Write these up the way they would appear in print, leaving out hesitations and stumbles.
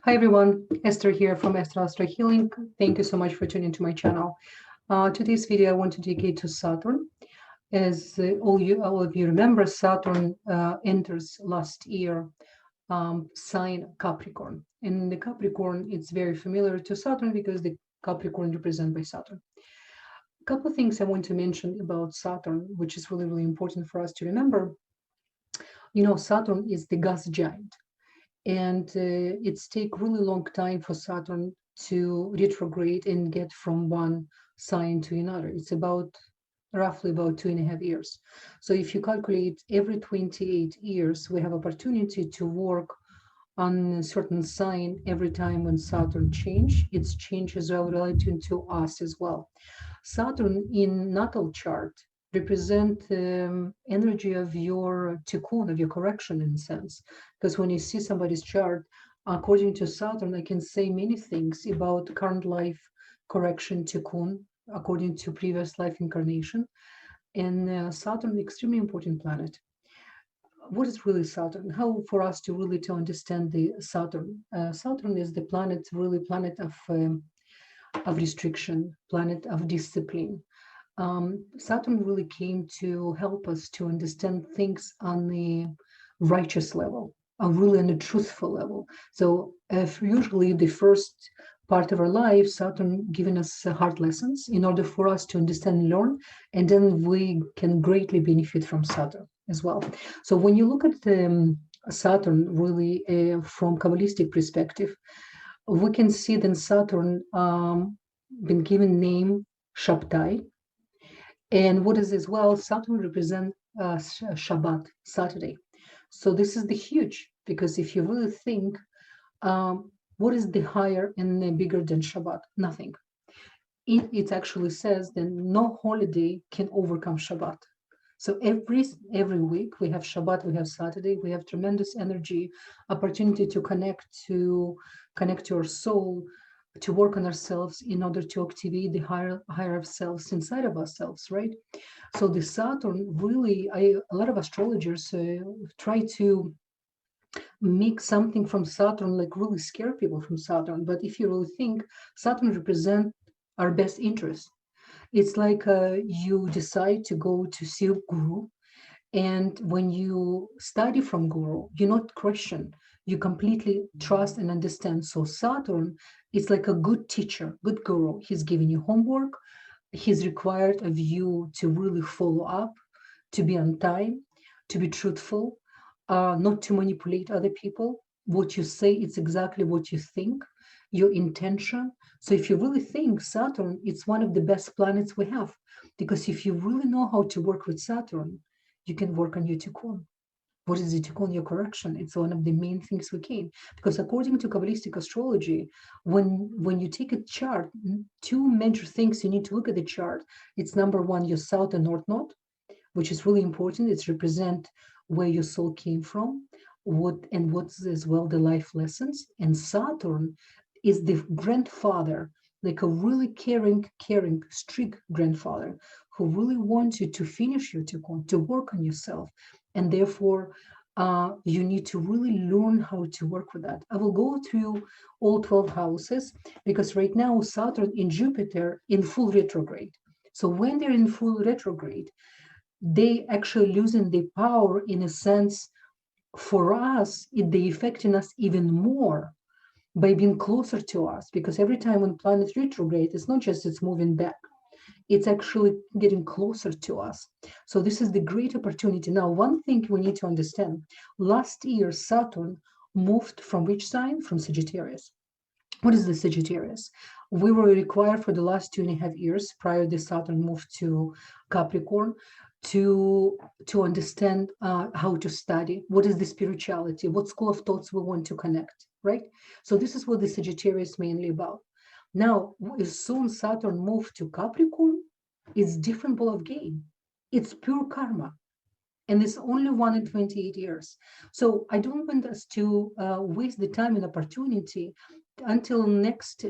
Hi everyone, Esther here from Estherastrohealing. Thank you so much for tuning to my channel. Today's video I want to dedicate to Saturn. As all of you remember, Saturn enters last year sign Capricorn. And the Capricorn, it's very familiar to Saturn because the Capricorn represented by Saturn. A couple of things I want to mention about Saturn, which is really, really important for us to remember. You know, Saturn is the gas giant. And it's take really long time for Saturn to retrograde and get from one sign to another. It's about roughly about 2.5 years. So if you calculate every 28 years, we have opportunity to work on a certain sign every time when Saturn change. It's change as well relative to us as well. Saturn in natal chart represent energy of your tikkun, of your correction in a sense. Because when you see somebody's chart, according to Saturn, I can say many things about current life correction tikkun, according to previous life incarnation. And Saturn, extremely important planet. What is really Saturn? How for us to really to understand the Saturn? Saturn is the planet, really planet of restriction, planet of discipline. Saturn really came to help us to understand things on the righteous level, really on a truthful level. So if usually the first part of our life, Saturn giving us hard lessons in order for us to understand and learn, and then we can greatly benefit from Saturn as well. So when you look at Saturn really from Kabbalistic perspective, we can see that Saturn been given name Shabtai. And what is as well, Saturn represent Shabbat, Saturday. So this is the huge, because if you really think, what is the higher and the bigger than Shabbat? Nothing. It actually says that no holiday can overcome Shabbat. So every week we have Shabbat, we have Saturday, we have tremendous energy, opportunity to connect to our soul, to work on ourselves in order to activate the higher of selves inside of ourselves, right? So the Saturn really, a lot of astrologers try to make something from Saturn, like really scare people from Saturn. But if you really think, Saturn represents our best interest. It's like you decide to go to see a guru, and when you study from guru, you not question, you completely trust and understand. So Saturn is like a good teacher, good guru. He's giving you homework. He's required of you to really follow up, to be on time, to be truthful, not to manipulate other people. What you say, it's exactly what you think, your intention. So if you really think Saturn, it's one of the best planets we have, because if you really know how to work with Saturn, you can work on your tikkun. What is the tikkun? Your correction. It's one of the main things we can. Because according to Kabbalistic astrology, when you take a chart, two major things you need to look at the chart. It's number one, your south and north node, which is really important. It's represent where your soul came from, what's as well the life lessons. And Saturn is the grandfather, like a really caring, strict grandfather who really wants you to finish your tikkun, to work on yourself. And therefore, you need to really learn how to work with that. I will go through all 12 houses, because right now Saturn in Jupiter in full retrograde. So when they're in full retrograde, they actually losing the power in a sense. For us, they affecting us even more by being closer to us, because every time when planet retrograde, it's not just it's moving back, it's actually getting closer to us. So this is the great opportunity. Now, one thing we need to understand, last year Saturn moved from which sign? From Sagittarius. What is the Sagittarius? We were required for the last 2.5 years prior to Saturn moved to Capricorn to understand how to study, what is the spirituality, what school of thoughts we want to connect, right? So this is what the Sagittarius is mainly about. Now, as soon Saturn moved to Capricorn, it's different ball of game. It's pure karma. And it's only 1 in 28 years. So I don't want us to waste the time and opportunity until next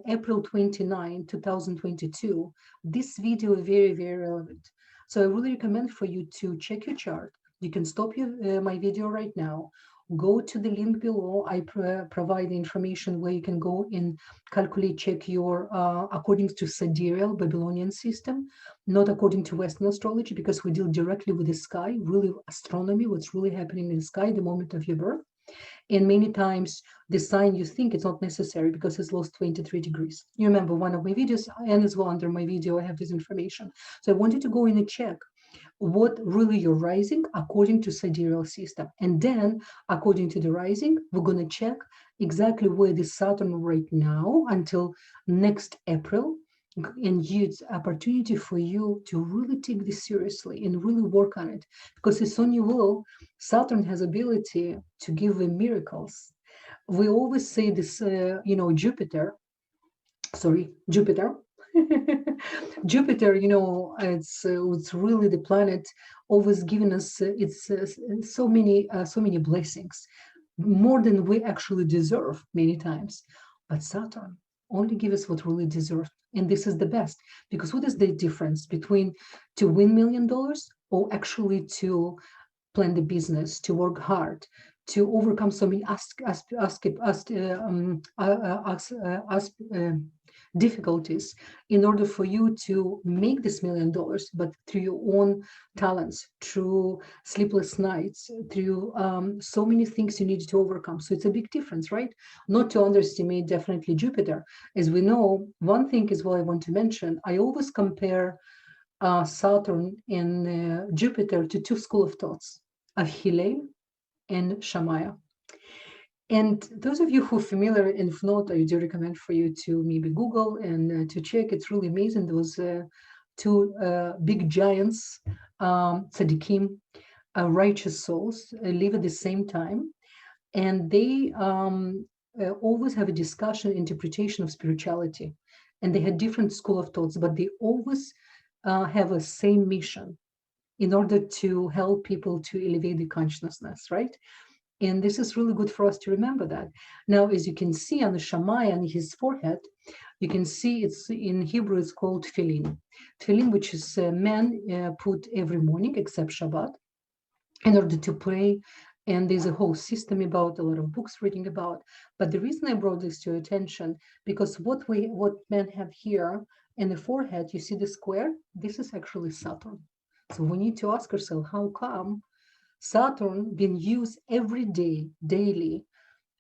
April 29, 2022. This video is very, very relevant. So I really recommend for you to check your chart. You can stop my video right now, go to the link below. I provide the information where you can go and calculate, check your, according to Sidereal Babylonian system, not according to Western astrology, because we deal directly with the sky, really astronomy, what's really happening in the sky the moment of your birth. And many times the sign you think it's not necessary because it's lost 23 degrees. You remember one of my videos, and as well under my video, I have this information. So I wanted to go in and check what really you're rising according to sidereal system. And then according to the rising, we're going to check exactly where the Saturn right now until next April, and use opportunity for you to really take this seriously and really work on it, because it's on your will. Saturn has ability to give miracles. We always say this, Jupiter, Jupiter, it's really the planet always giving us so many blessings, more than we actually deserve many times. But Saturn only gives us what really deserves, and this is the best, because what is the difference between to win $1 million or actually to plan the business, to work hard, to overcome so many difficulties in order for you to make this $1 million, but through your own talents, through sleepless nights, through so many things you need to overcome. So it's a big difference, right? Not to underestimate definitely Jupiter. As we know, one thing is what I want to mention. I always compare Saturn and Jupiter to two schools of thoughts, of Hillel and Shammai. And those of you who are familiar, and if not, I do recommend for you to maybe Google and to check. It's really amazing. Those two big giants, tzaddikim, righteous souls, live at the same time. And they always have a discussion, interpretation of spirituality. And they had different school of thoughts, but they always have a same mission in order to help people to elevate the consciousness, right? And this is really good for us to remember that. Now, as you can see on the Shammai, on his forehead, you can see it's in Hebrew, it's called tefillin. Tefillin, which is men put every morning except Shabbat in order to pray. And there's a whole system about, a lot of books reading about. But the reason I brought this to your attention, because what men have here in the forehead, you see the square, this is actually Saturn. So we need to ask ourselves, how come Saturn being used every day, daily,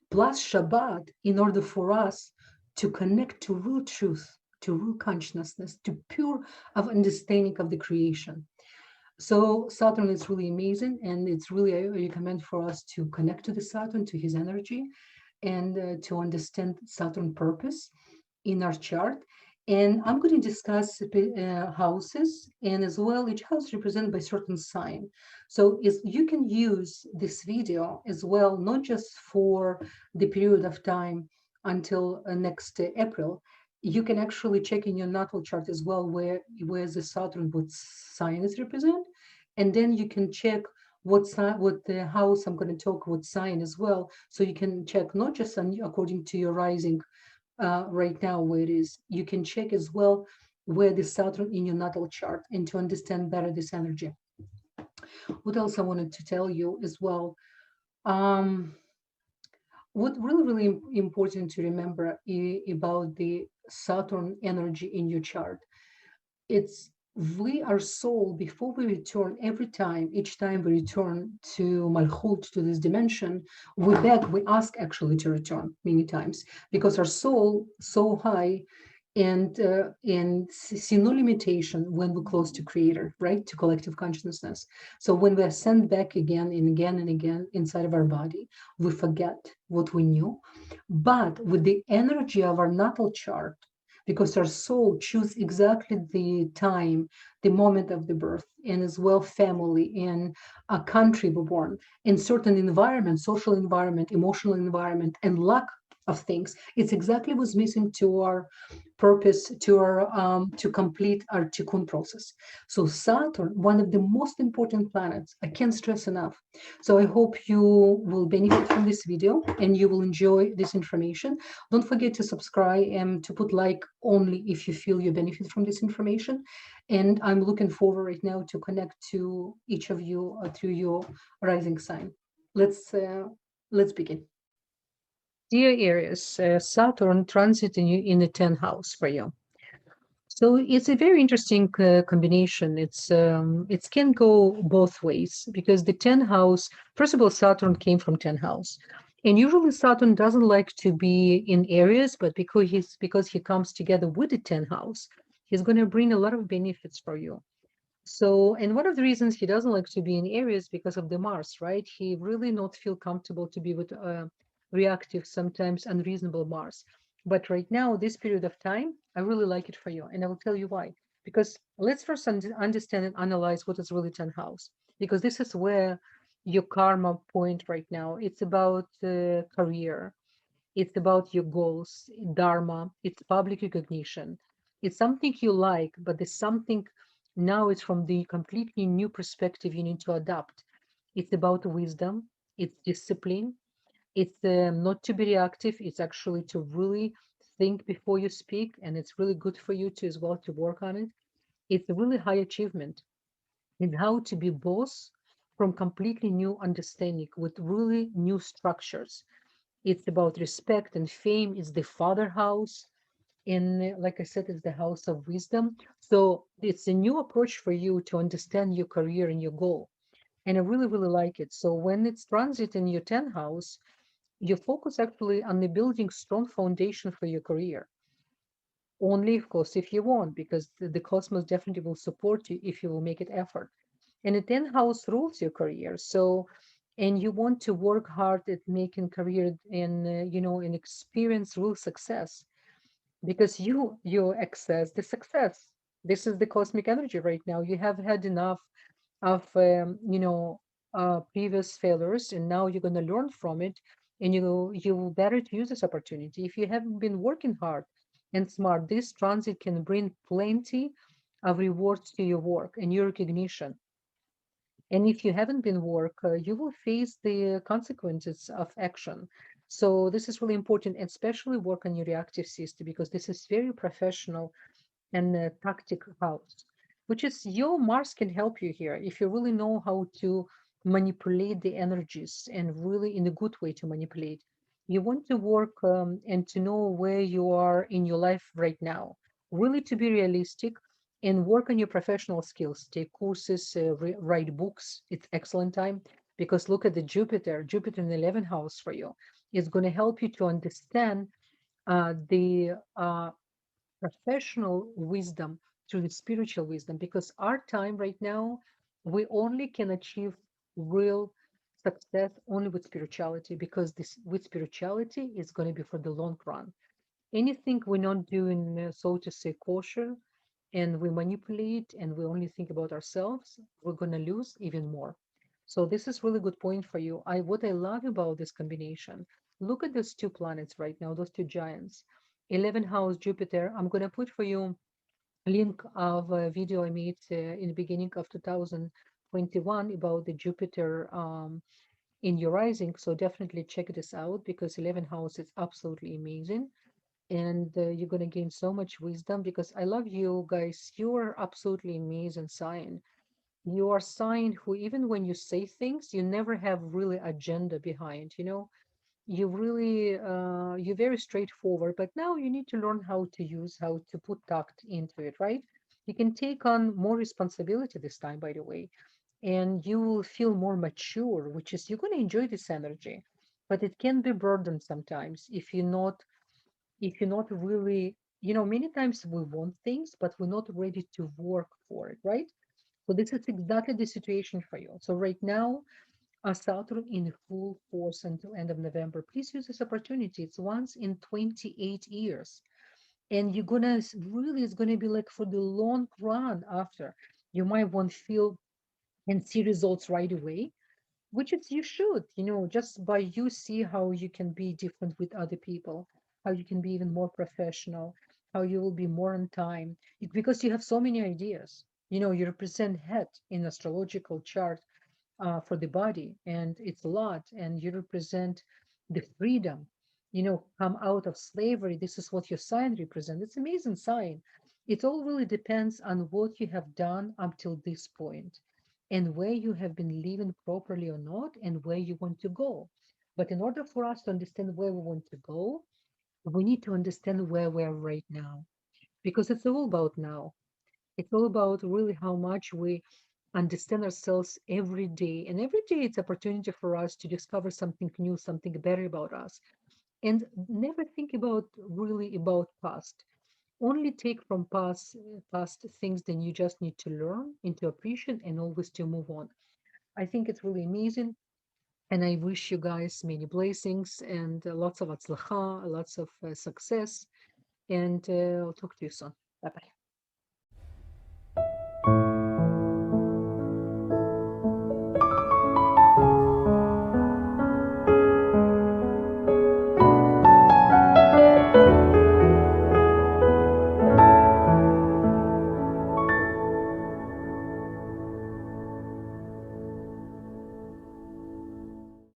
plus Shabbat, in order for us to connect to real truth, to real consciousness, to pure of understanding of the creation. So Saturn is really amazing, and it's really, I recommend for us to connect to the Saturn, to his energy, and to understand Saturn purpose in our chart. And I'm going to discuss houses, and as well, each house represented by certain sign. So you can use this video as well, not just for the period of time until next April. You can actually check in your natal chart as well where the Saturn, what sign is represent, and then you can check what the house I'm going to talk, what sign as well. So you can check not just according to your rising right now where it is. You can check as well where the Saturn in your natal chart, and to understand better this energy. What else I wanted to tell you as well? What really important to remember about the Saturn energy in your chart, it's we are soul before we return. Each time we return to Malchut, to this dimension, we ask actually to return many times, because our soul so high and see no limitation when we're close to Creator, right? To collective consciousness. So when we are sent back again and again and again inside of our body, we forget what we knew. But with the energy of our natal chart, because our soul choose exactly the time, the moment of the birth, and as well family and a country we're born, in certain environment, social environment, emotional environment, and lack of things. It's exactly what's missing to our purpose, to our to complete our Tikkun process. So Saturn, one of the most important planets, I can't stress enough. So I hope you will benefit from this video and you will enjoy this information. Don't forget to subscribe and to put like only if you feel you benefit from this information. And I'm looking forward right now to connect to each of you through your rising sign. Let's Let's begin. Dear Aries, Saturn transit in the 10th house for you. So it's a very interesting combination. It can go both ways because the 10th house, first of all, Saturn came from 10th house. And usually Saturn doesn't like to be in Aries, but because he comes together with the 10th house, he's going to bring a lot of benefits for you. So, and one of the reasons he doesn't like to be in Aries because of the Mars, right? He really not feel comfortable to be with reactive, sometimes unreasonable Mars. But right now, this period of time, I really like it for you, and I will tell you why. Because let's first understand and analyze what is really 10th house, because this is where your karma point right now. It's about career, it's about your goals, dharma, it's public recognition. It's something you like, but there's something now it's from the completely new perspective you need to adapt. It's about wisdom, it's discipline, it's not to be reactive, it's actually to really think before you speak, and it's really good for you to as well to work on it. It's a really high achievement in how to be boss from completely new understanding with really new structures. It's about respect and fame. It's the father house. And like I said, it's the house of wisdom. So it's a new approach for you to understand your career and your goal. And I really, really like it. So when it's transit in your 10th house, you focus actually on the building strong foundation for your career. Only, of course, if you want, because the cosmos definitely will support you if you will make it effort. And the 10th house rules your career. So, and you want to work hard at making career and, and experience real success because you access the success. This is the cosmic energy right now. You have had enough of, previous failures, and now you're going to learn from it, and you better to use this opportunity. If you haven't been working hard and smart, this transit can bring plenty of rewards to your work and your recognition. And if you haven't been work, you will face the consequences of action. So this is really important, especially work on your reactive system, because this is very professional and tactic house, which is your Mars can help you here if you really know how to manipulate the energies and really in a good way to manipulate. You want to work and to know where you are in your life right now, really to be realistic and work on your professional skills. Take courses, write books. It's excellent time because look at the Jupiter in the 11th house for you. It's going to help you to understand the professional wisdom through the spiritual wisdom because our time right now we only can achieve real success only with spirituality because this with spirituality is going to be for the long run. Anything we're not doing so to say kosher and we manipulate and we only think about ourselves, we're going to lose even more. So this is really good point for you. I what I love about this combination, look at those two planets right now, those two giants. 11 house Jupiter. I'm going to put for you a link of a video I made in the beginning of 2021 about the Jupiter in your rising. So definitely check this out because 11 house is absolutely amazing and you're going to gain so much wisdom because I love you guys. You are absolutely amazing sign. You are sign who even when you say things, you never have really agenda behind, you really you're very straightforward, but now you need to learn how to put tact into it, right? You can take on more responsibility this time, by the way, and you will feel more mature, which is you're going to enjoy this energy, but it can be burden sometimes if you're not really, many times we want things, but we're not ready to work for it, right? So this is exactly the situation for you. So right now, Saturn in full force until end of November. Please use this opportunity. It's once in 28 years. And you're gonna really, it's gonna be like for the long run after. You might want to feel and see results right away, which is you should, just by you see how you can be different with other people, how you can be even more professional, how you will be more on time, because you have so many ideas. You represent head in astrological chart for the body, and it's a lot. And you represent the freedom, come out of slavery. This is what your sign represents. It's amazing sign. It all really depends on what you have done up till this point and where you have been living properly or not and where you want to go. But in order for us to understand where we want to go, we need to understand where we are right now, because it's all about now. It's all about really how much we understand ourselves every day. And every day it's opportunity for us to discover something new, something better about us. And never think about really about past. Only take from past things that you just need to learn and to appreciate and always to move on. I think it's really amazing. And I wish you guys many blessings and lots of atzlacha, lots of success. And I'll talk to you soon. Bye bye.